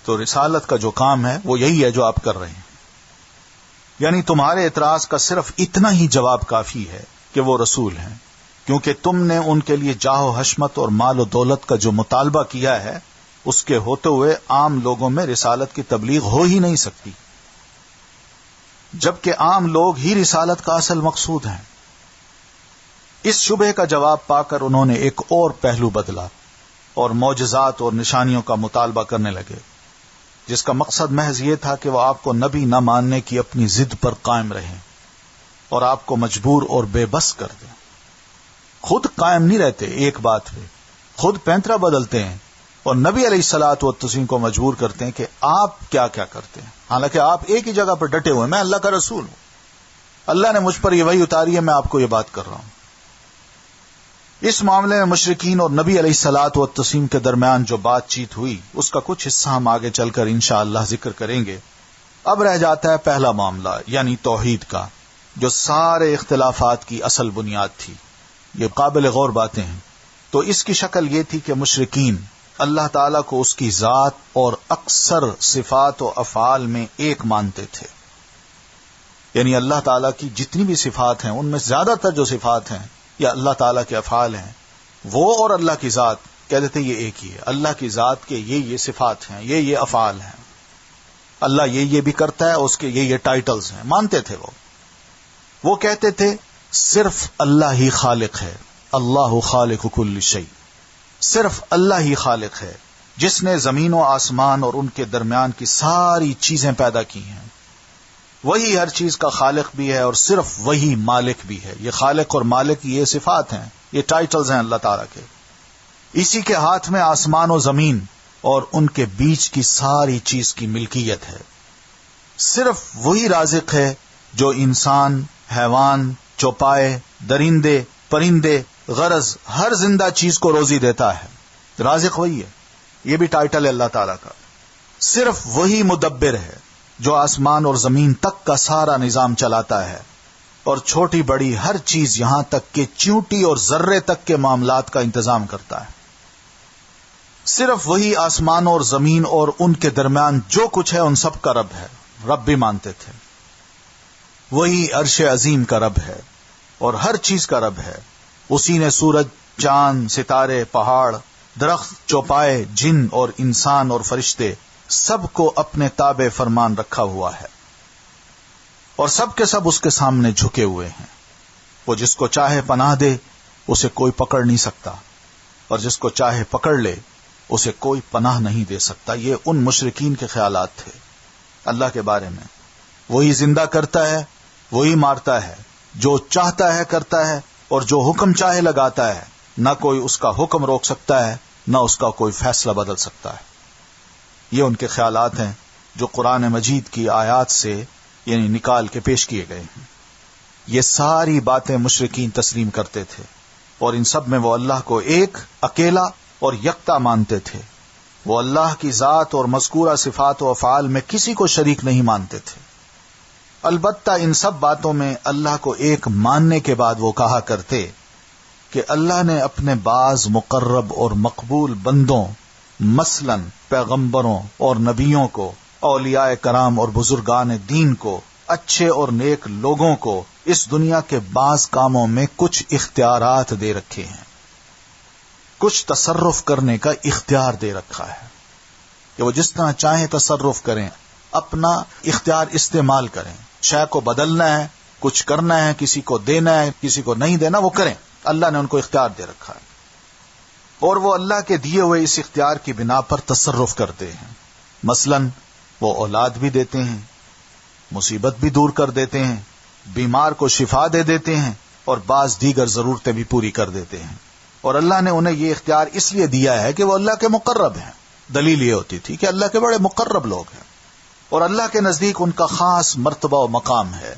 تو رسالت کا جو کام ہے وہ یہی ہے جو آپ کر رہے ہیں. یعنی تمہارے اعتراض کا صرف اتنا ہی جواب کافی ہے کہ وہ رسول ہیں، کیونکہ تم نے ان کے لیے جاہ و حشمت اور مال و دولت کا جو مطالبہ کیا ہے اس کے ہوتے ہوئے عام لوگوں میں رسالت کی تبلیغ ہو ہی نہیں سکتی، جبکہ عام لوگ ہی رسالت کا اصل مقصود ہیں. اس شبہ کا جواب پا کر انہوں نے ایک اور پہلو بدلا اور معجزات اور نشانیوں کا مطالبہ کرنے لگے، جس کا مقصد محض یہ تھا کہ وہ آپ کو نبی نہ ماننے کی اپنی ضد پر قائم رہیں اور آپ کو مجبور اور بے بس کر دیں. خود قائم نہیں رہتے ایک بات پہ، خود پینترا بدلتے ہیں اور نبی علیہ الصلوۃ والتسلیم کو مجبور کرتے ہیں کہ آپ کیا کیا کرتے ہیں، حالانکہ آپ ایک ہی جگہ پر ڈٹے ہوئے ہیں، میں اللہ کا رسول ہوں، اللہ نے مجھ پر یہ وحی اتاری ہے، میں آپ کو یہ بات کر رہا ہوں. اس معاملے میں مشرکین اور نبی علیہ الصلوۃ والتسلیم کے درمیان جو بات چیت ہوئی اس کا کچھ حصہ ہم آگے چل کر انشاءاللہ ذکر کریں گے. اب رہ جاتا ہے پہلا معاملہ، یعنی توحید کا، جو سارے اختلافات کی اصل بنیاد تھی. یہ قابل غور باتیں ہیں. تو اس کی شکل یہ تھی کہ مشرکین اللہ تعالیٰ کو اس کی ذات اور اکثر صفات و افعال میں ایک مانتے تھے. یعنی اللہ تعالیٰ کی جتنی بھی صفات ہیں ان میں زیادہ تر جو صفات ہیں یا اللہ تعالیٰ کے افعال ہیں، وہ اور اللہ کی ذات کہتے تھے یہ ایک ہی ہے. اللہ کی ذات کے یہ صفات ہیں، یہ افعال ہیں، اللہ یہ بھی کرتا ہے، اس کے یہ ٹائٹلز ہیں، مانتے تھے. وہ کہتے تھے صرف اللہ ہی خالق ہے، اللہ خالق کل شیء، صرف اللہ ہی خالق ہے جس نے زمین و آسمان اور ان کے درمیان کی ساری چیزیں پیدا کی ہیں. وہی ہر چیز کا خالق بھی ہے اور صرف وہی مالک بھی ہے. یہ خالق اور مالک یہ صفات ہیں، یہ ٹائٹلز ہیں اللہ تعالیٰ کے. اسی کے ہاتھ میں آسمان و زمین اور ان کے بیچ کی ساری چیز کی ملکیت ہے. صرف وہی رازق ہے جو انسان، حیوان، چوپائے، درندے، پرندے، غرض ہر زندہ چیز کو روزی دیتا ہے. رازق وہی ہے، یہ بھی ٹائٹل ہے اللہ تعالیٰ کا. صرف وہی مدبر ہے جو آسمان اور زمین تک کا سارا نظام چلاتا ہے اور چھوٹی بڑی ہر چیز یہاں تک کہ چیونٹی اور ذرے تک کے معاملات کا انتظام کرتا ہے. صرف وہی آسمان اور زمین اور ان کے درمیان جو کچھ ہے ان سب کا رب ہے. رب بھی مانتے تھے. وہی عرش عظیم کا رب ہے اور ہر چیز کا رب ہے. اسی نے سورج، چاند، ستارے، پہاڑ، درخت، چوپائے، جن اور انسان اور فرشتے سب کو اپنے تابع فرمان رکھا ہوا ہے اور سب کے سب اس کے سامنے جھکے ہوئے ہیں. وہ جس کو چاہے پناہ دے اسے کوئی پکڑ نہیں سکتا اور جس کو چاہے پکڑ لے اسے کوئی پناہ نہیں دے سکتا. یہ ان مشرکین کے خیالات تھے اللہ کے بارے میں. وہی زندہ کرتا ہے، وہی مارتا ہے، جو چاہتا ہے کرتا ہے اور جو حکم چاہے لگاتا ہے. نہ کوئی اس کا حکم روک سکتا ہے نہ اس کا کوئی فیصلہ بدل سکتا ہے. یہ ان کے خیالات ہیں جو قرآن مجید کی آیات سے یعنی نکال کے پیش کیے گئے ہیں. یہ ساری باتیں مشرکین تسلیم کرتے تھے اور ان سب میں وہ اللہ کو ایک، اکیلا اور یکتا مانتے تھے. وہ اللہ کی ذات اور مذکورہ صفات و افعال میں کسی کو شریک نہیں مانتے تھے. البتہ ان سب باتوں میں اللہ کو ایک ماننے کے بعد وہ کہا کرتے کہ اللہ نے اپنے بعض مقرب اور مقبول بندوں مثلاً پیغمبروں اور نبیوں کو، اولیاء کرام اور بزرگان دین کو، اچھے اور نیک لوگوں کو اس دنیا کے بعض کاموں میں کچھ اختیارات دے رکھے ہیں، کچھ تصرف کرنے کا اختیار دے رکھا ہے کہ وہ جس طرح چاہیں تصرف کریں، اپنا اختیار استعمال کریں. شے کو بدلنا ہے، کچھ کرنا ہے، کسی کو دینا ہے، کسی کو نہیں دینا، وہ کریں. اللہ نے ان کو اختیار دے رکھا ہے اور وہ اللہ کے دیے ہوئے اس اختیار کی بنا پر تصرف کرتے ہیں. مثلاً وہ اولاد بھی دیتے ہیں، مصیبت بھی دور کر دیتے ہیں، بیمار کو شفا دے دیتے ہیں اور بعض دیگر ضرورتیں بھی پوری کر دیتے ہیں. اور اللہ نے انہیں یہ اختیار اس لیے دیا ہے کہ وہ اللہ کے مقرب ہیں. دلیل یہ ہوتی تھی کہ اللہ کے بڑے مقرب لوگ ہیں اور اللہ کے نزدیک ان کا خاص مرتبہ و مقام ہے.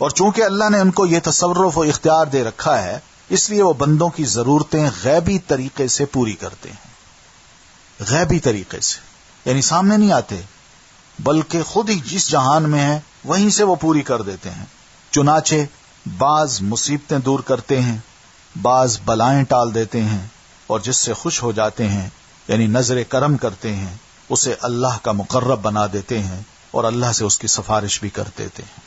اور چونکہ اللہ نے ان کو یہ تصرف و اختیار دے رکھا ہے، اس لیے وہ بندوں کی ضرورتیں غیبی طریقے سے پوری کرتے ہیں. غیبی طریقے سے یعنی سامنے نہیں آتے، بلکہ خود ہی جس جہان میں ہے وہیں سے وہ پوری کر دیتے ہیں. چنانچہ بعض مصیبتیں دور کرتے ہیں، بعض بلائیں ٹال دیتے ہیں، اور جس سے خوش ہو جاتے ہیں یعنی نظر کرم کرتے ہیں، اسے اللہ کا مقرب بنا دیتے ہیں اور اللہ سے اس کی سفارش بھی کر دیتے ہیں.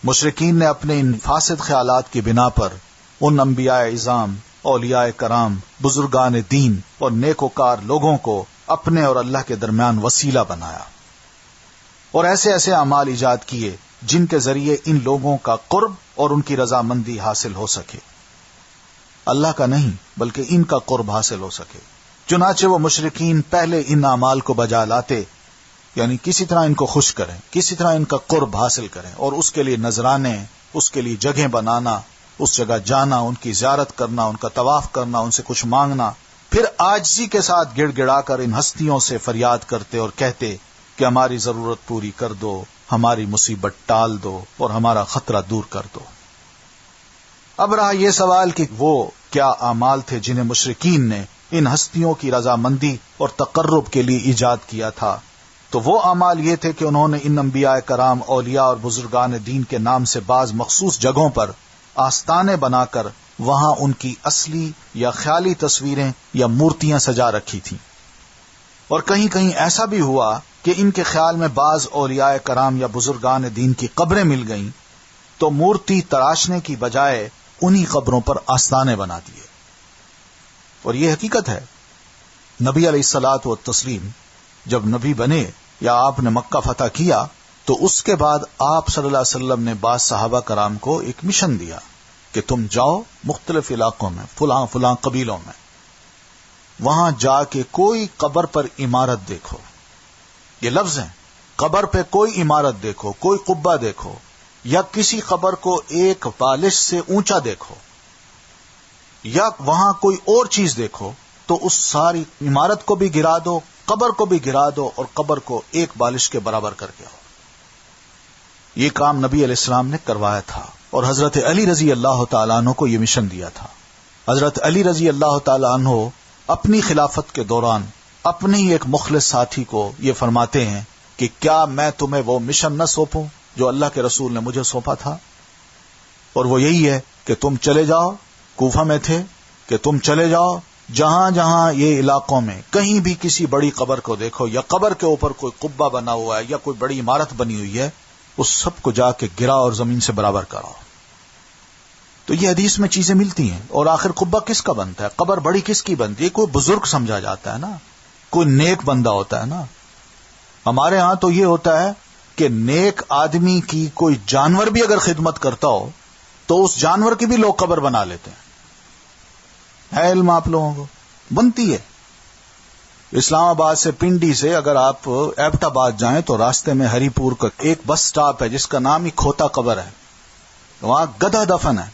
مشرکین نے اپنے ان فاسد خیالات کی بنا پر ان انبیاء اعظام، اولیاء کرام، بزرگان دین اور نیکوکار لوگوں کو اپنے اور اللہ کے درمیان وسیلہ بنایا اور ایسے ایسے اعمال ایجاد کیے جن کے ذریعے ان لوگوں کا قرب اور ان کی رضامندی حاصل ہو سکے. اللہ کا نہیں بلکہ ان کا قرب حاصل ہو سکے. چنانچہ وہ مشرکین پہلے ان اعمال کو بجا لاتے، یعنی کسی طرح ان کو خوش کریں، کسی طرح ان کا قرب حاصل کریں، اور اس کے لیے نذرانے، اس کے لیے جگہیں بنانا، اس جگہ جانا، ان کی زیارت کرنا، ان کا طواف کرنا، ان سے کچھ مانگنا. پھر عاجزی کے ساتھ گڑ گڑا کر ان ہستیوں سے فریاد کرتے اور کہتے کہ ہماری ضرورت پوری کر دو، ہماری مصیبت ٹال دو اور ہمارا خطرہ دور کر دو. اب رہا یہ سوال کہ وہ کیا اعمال تھے جنہیں مشرکین نے ان ہستیوں کی رضامندی اور تقرب کے لیے ایجاد کیا تھا. تو وہ اعمال یہ تھے کہ انہوں نے ان انبیاء کرام، اولیاء اور بزرگان دین کے نام سے بعض مخصوص جگہوں پر آستانے بنا کر وہاں ان کی اصلی یا خیالی تصویریں یا مورتیاں سجا رکھی تھیں. اور کہیں کہیں ایسا بھی ہوا کہ ان کے خیال میں بعض اولیاء کرام یا بزرگان دین کی قبریں مل گئیں تو مورتی تراشنے کی بجائے انہی قبروں پر آستانے بنا دیے. اور یہ حقیقت ہے. نبی علیہ الصلوۃ والتسلیم جب نبی بنے یا آپ نے مکہ فتح کیا تو اس کے بعد آپ صلی اللہ علیہ وسلم نے بعض صحابہ کرام کو ایک مشن دیا کہ تم جاؤ مختلف علاقوں میں، فلاں فلاں قبیلوں میں، وہاں جا کے کوئی قبر پر عمارت دیکھو. یہ لفظ ہیں، قبر پہ کوئی عمارت دیکھو، کوئی قبہ دیکھو، یا کسی قبر کو ایک بالش سے اونچا دیکھو، یا وہاں کوئی اور چیز دیکھو، تو اس ساری عمارت کو بھی گرا دو، قبر کو بھی گرا دو اور قبر کو ایک بالش کے برابر کر کے آؤ. یہ کام نبی علیہ السلام نے کروایا تھا اور حضرت علی رضی اللہ تعالیٰ عنہ کو یہ مشن دیا تھا. حضرت علی رضی اللہ تعالیٰ عنہ اپنی خلافت کے دوران اپنے ہی ایک مخلص ساتھی کو یہ فرماتے ہیں کہ کیا میں تمہیں وہ مشن نہ سونپوں جو اللہ کے رسول نے مجھے سونپا تھا؟ اور وہ یہی ہے کہ تم چلے جاؤ، کوفہ میں تھے، کہ تم چلے جاؤ جہاں جہاں یہ علاقوں میں کہیں بھی کسی بڑی قبر کو دیکھو یا قبر کے اوپر کوئی قبہ بنا ہوا ہے یا کوئی بڑی عمارت بنی ہوئی ہے، اس سب کو جا کے گرا اور زمین سے برابر کراؤ. تو یہ حدیث میں چیزیں ملتی ہیں. اور آخر قبہ کس کا بنتا ہے؟ قبر بڑی کس کی بنتی ہے؟ کوئی بزرگ سمجھا جاتا ہے نا، کوئی نیک بندہ ہوتا ہے نا. ہمارے ہاں تو یہ ہوتا ہے کہ نیک آدمی کی کوئی جانور بھی اگر خدمت کرتا ہو تو اس جانور کی بھی لوگ قبر بنا لیتے ہیں. ہے علم آپ لوگوں کو؟ بنتی ہے. اسلام آباد سے پنڈی سے اگر آپ ایبٹ آباد جائیں تو راستے میں ہری پور کا ایک بس سٹاپ ہے جس کا نام ہی کھوتا قبر ہے. وہاں گدھا دفن ہے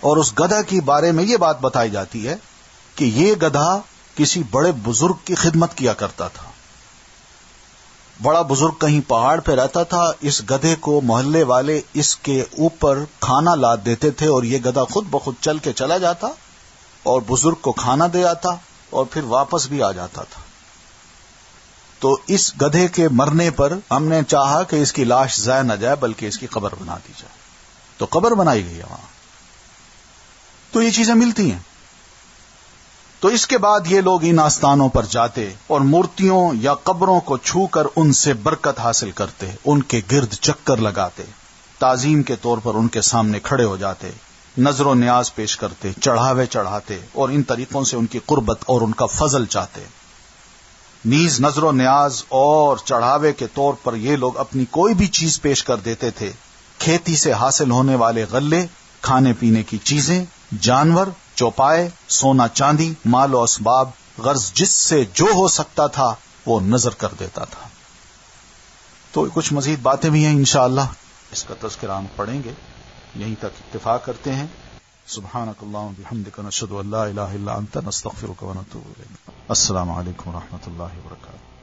اور اس گدھا کی بارے میں یہ بات بتائی جاتی ہے کہ یہ گدھا کسی بڑے بزرگ کی خدمت کیا کرتا تھا. بڑا بزرگ کہیں پہاڑ پہ رہتا تھا، اس گدھے کو محلے والے اس کے اوپر کھانا لاد دیتے تھے اور یہ گدھا خود بخود چل کے چلا جاتا اور بزرگ کو کھانا دے آتا اور پھر واپس بھی آ جاتا تھا. تو اس گدھے کے مرنے پر ہم نے چاہا کہ اس کی لاش ضائع نہ جائے بلکہ اس کی قبر بنا دی جائے، تو قبر بنائی گئی ہے وہاں. تو یہ چیزیں ملتی ہیں. تو اس کے بعد یہ لوگ ان آستانوں پر جاتے اور مورتیوں یا قبروں کو چھو کر ان سے برکت حاصل کرتے، ان کے گرد چکر لگاتے، تعظیم کے طور پر ان کے سامنے کھڑے ہو جاتے، نظر و نیاز پیش کرتے، چڑھاوے چڑھاتے اور ان طریقوں سے ان کی قربت اور ان کا فضل چاہتے. نیز نظر و نیاز اور چڑھاوے کے طور پر یہ لوگ اپنی کوئی بھی چیز پیش کر دیتے تھے، کھیتی سے حاصل ہونے والے غلے، کھانے پینے کی چیزیں، جانور، چوپائے، سونا چاندی، مال و اسباب، غرض جس سے جو ہو سکتا تھا وہ نظر کر دیتا تھا. تو کچھ مزید باتیں بھی ہیں انشاءاللہ، اس کا تذکرہ ہم پڑھیں گے. یہیں تک اکتفا کرتے ہیں. سبحانک اللہم بحمدک نشہد ان لا الہ الا انت نستغفرک ونتوب الیک. السلام علیکم ورحمۃ اللہ وبرکاتہ.